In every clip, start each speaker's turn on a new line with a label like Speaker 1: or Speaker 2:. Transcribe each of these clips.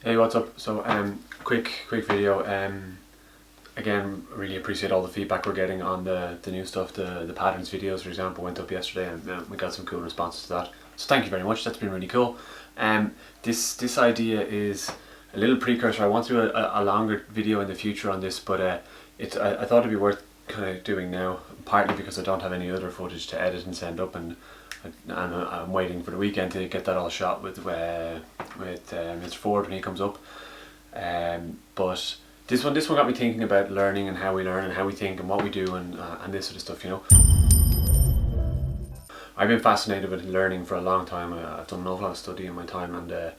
Speaker 1: Hey, what's up? So, quick video. Again, really appreciate all the feedback we're getting on the new stuff. The patterns videos, for example, went up yesterday, and we got some cool responses to that. So, thank you very much. That's been really cool. This idea is a little precursor. I want to do a longer video in the future on this, but I thought it'd be worth kind of doing now. Partly because I don't have any other footage to edit and send up, and I'm waiting for the weekend to get that all shot with Mr. Ford when he comes up. But this one got me thinking about learning and how we learn and how we think and what we do and this sort of stuff, you know. I've been fascinated with learning for a long time. I've done an awful lot of study in my time, and the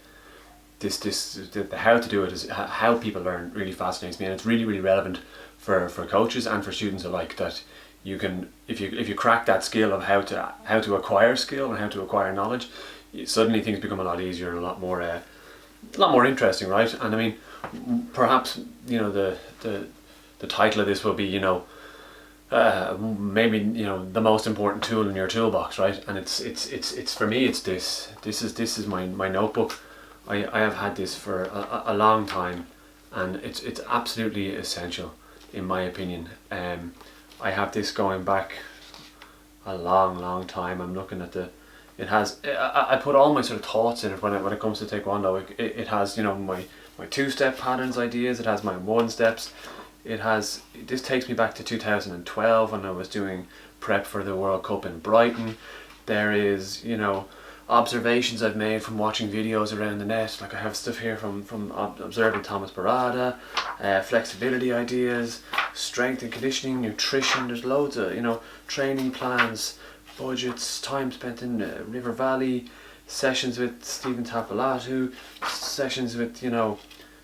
Speaker 1: how to do it is how people learn really fascinates me, and it's really relevant for coaches and for students alike. That you can, if you crack that skill of how to acquire skill and how to acquire knowledge, suddenly things become a lot easier and a lot more interesting, right? And I mean, perhaps, you know, the title of this will be, you know, maybe, you know, the most important tool in your toolbox, right? And it's for me, it's this is my notebook. I have had this for a long time, and it's absolutely essential in my opinion. I have this going back a long time. I'm looking at it has, I put all my sort of thoughts in it when it comes to Taekwondo. It has, you know, my 2-step patterns ideas, it has my 1-steps, this takes me back to 2012 when I was doing prep for the World Cup in Brighton. There is, you know, observations I've made from watching videos around the net. Like I have stuff here from observing Thomas Barada, flexibility ideas, strength and conditioning, nutrition. There's loads of, you know, training plans, budgets, time spent in River Valley, sessions with Stephen Tapalatu, sessions with, you know,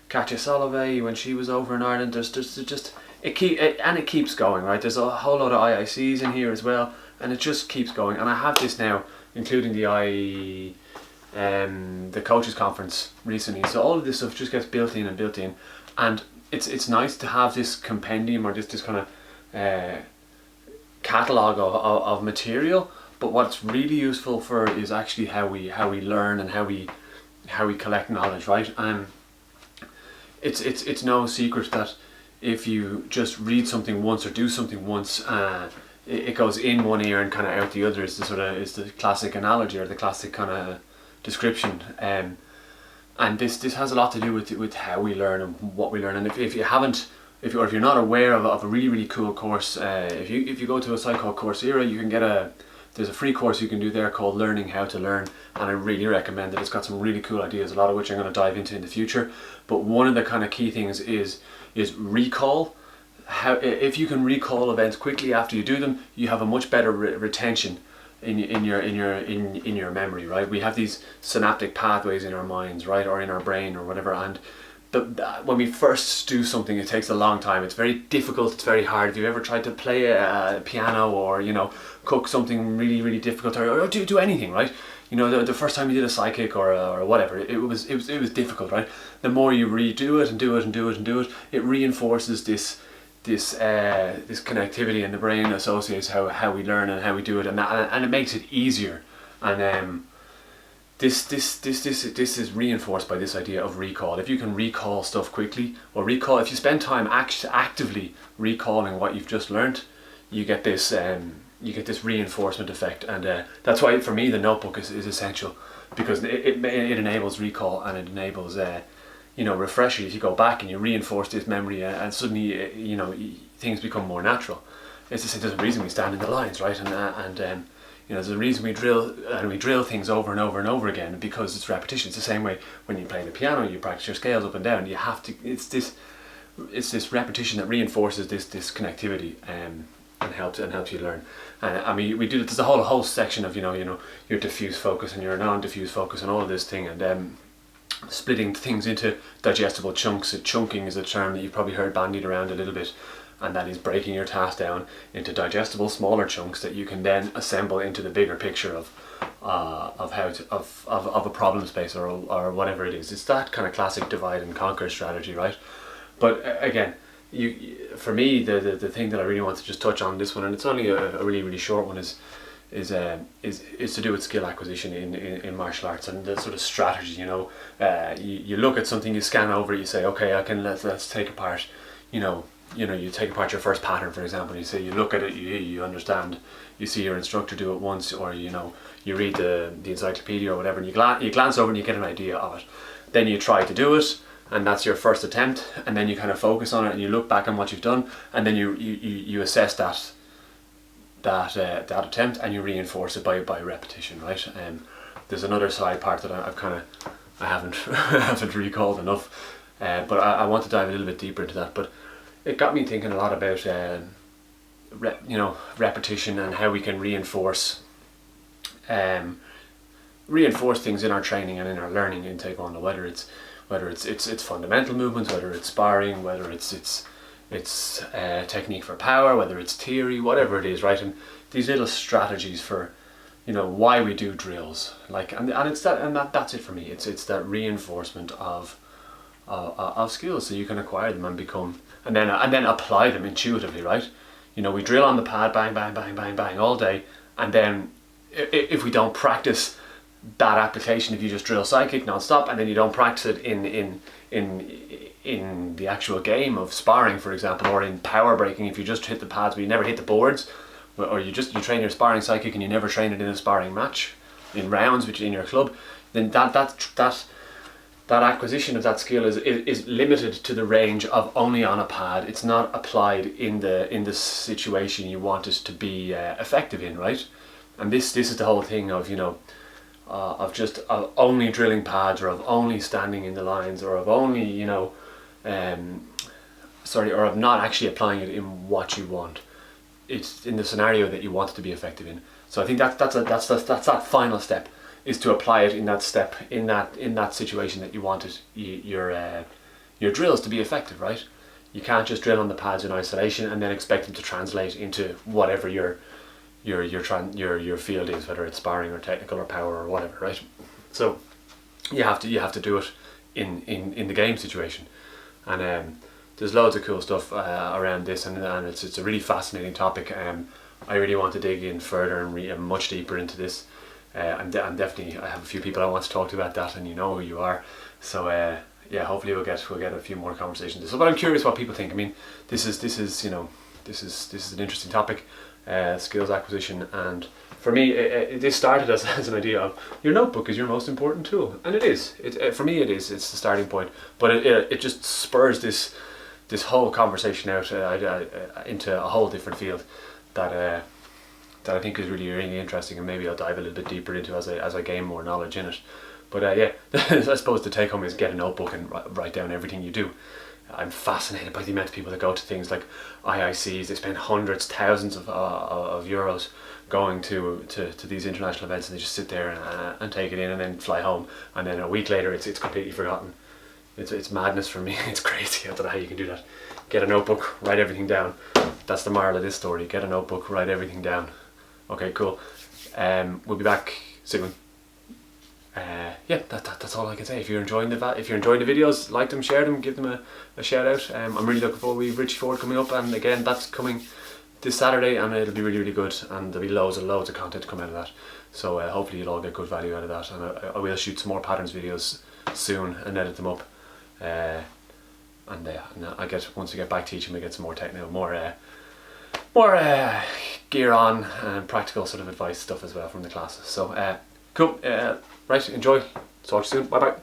Speaker 1: Katja Solovey when she was over in Ireland. There's just it keeps going, right? There's a whole lot of IICs in here as well, and it just keeps going. And I have this now, including the coaches conference recently. So all of this stuff just gets built in, and it's nice to have this compendium or this kind of catalogue of material. But what's really useful for is actually how we learn and how we collect knowledge, right? It's no secret that if you just read something once or do something once, it goes in one ear and kind of out the other. Is the classic analogy or the classic kind of description. And this has a lot to do with how we learn and what we learn. And if you're not aware of a really cool course, if you go to a site called Coursera, you can get there's a free course you can do there called Learning How to Learn, and I really recommend it. It's got some really cool ideas, a lot of which I'm going to dive into in the future. But one of the kind of key things is recall. If you can recall events quickly after you do them, you have a much better retention in your memory, right? We have these synaptic pathways in our minds, right, or in our brain or whatever, and when we first do something, it takes a long time. It's very difficult. It's very hard. If you've ever tried to play a piano or, you know, cook something really difficult, or do anything, right? You know, the first time you did a psychic or whatever, it was difficult, right? The more you redo it and do it, it reinforces this connectivity, and the brain associates how we learn and how we do it, and it makes it easier. And this is reinforced by this idea of recall. If you can recall stuff quickly, or if you spend time actively recalling what you've just learned, you get this reinforcement effect. And that's why for me the notebook is essential, because it enables recall, and it enables you know, refresher. If you go back and you reinforce this memory, and suddenly you know, things become more natural. It's to say, there's a reason we stand in the lines, right? And you know, there's a reason we drill things over and over again, because it's repetition. It's the same way when you play the piano, you practice your scales up and down. You have to. It's this repetition that reinforces this connectivity, and helps you learn. I mean, we do. There's a whole section of, you know, your diffuse focus and your non-diffuse focus and all of this thing, and splitting things into digestible chunks. Chunking is a term that you've probably heard bandied around a little bit. And that is breaking your task down into digestible, smaller chunks that you can then assemble into the bigger picture of a problem space or whatever it is. It's that kind of classic divide and conquer strategy, right? But again, for me, the thing that I really want to just touch on this one, and it's only a really short one, is is to do with skill acquisition in martial arts and the sort of strategy. You look at something, you scan over it, you say, okay, let's take apart, you take apart your first pattern, for example. You say, you look at it, you understand, you see your instructor do it once, or you read the encyclopedia or whatever, and you glance over and you get an idea of it. Then you try to do it, and that's your first attempt, and then you kind of focus on it and you look back on what you've done, and then you assess that attempt, and you reinforce it by repetition, right? There's another side part that I haven't recalled enough, but I want to dive a little bit deeper into that. But it got me thinking a lot about repetition and how we can reinforce things in our training and in our learning in Taekwondo, whether it's fundamental movements, whether it's sparring, whether it's technique for power, whether it's theory, whatever it is, right? And these little strategies for why we do drills, that's it for me. It's that reinforcement of skills, so you can acquire them and become, and then apply them intuitively, right? We drill on the pad, bang, bang, bang, bang, bang all day, and then if we don't practice that application, if you just drill side kick non-stop and then you don't practice it in the actual game of sparring, for example, or in power breaking, if you just hit the pads but you never hit the boards, or you train your sparring side kick and you never train it in a sparring match, in rounds which in your club, then that acquisition of that skill is limited to the range of only on a pad. It's not applied in the situation you want it to be effective in, right? And this is the whole thing of of only drilling pads, or of only standing in the lines, or of only or of not actually applying it in what you want. It's in the scenario that you want it to be effective in. So I think that's that final step, is to apply it in that step, in that situation that you want it, your drills to be effective, right? You can't just drill on the pads in isolation and then expect them to translate into whatever your field is, whether it's sparring or technical or power or whatever, right? So you have to do it in the game situation, and there's loads of cool stuff around this, and it's a really fascinating topic. I really want to dig in further and much deeper into this. I'm definitely, I have a few people I want to talk to about that, and you know who you are. So yeah, hopefully we'll get a few more conversations. So, but I'm curious what people think. I mean, this is an interesting topic. Skills acquisition, and for me this started as an idea of your notebook is your most important tool, and it is. For me it is. It's the starting point, but it just spurs this whole conversation out into a whole different field that I think is really, really interesting, and maybe I'll dive a little bit deeper into as I gain more knowledge in it. But yeah, I suppose the take home is get a notebook and write down everything you do. I'm fascinated by the amount of people that go to things like IICs. They spend hundreds, thousands of euros going to these international events, and they just sit there and take it in and then fly home, and then a week later it's completely forgotten. It's madness for me. It's crazy. I don't know how you can do that. Get a notebook, write everything down. That's the moral of this story. Get a notebook, write everything down. Okay, cool. We'll be back soon. Yeah, that's all I can say. If you're enjoying the videos, like them, share them, give them a shout out. I'm really looking forward. We've Richie Ford coming up, and again that's coming this Saturday, and it'll be really, really good, and there'll be loads of content to come out of that. So hopefully you'll all get good value out of that, and I will shoot some more patterns videos soon and edit them up. And once we get back teaching, we get some more technical, more gear on, and practical sort of advice stuff as well from the classes. So cool. Right, enjoy. Talk to you soon. Bye bye.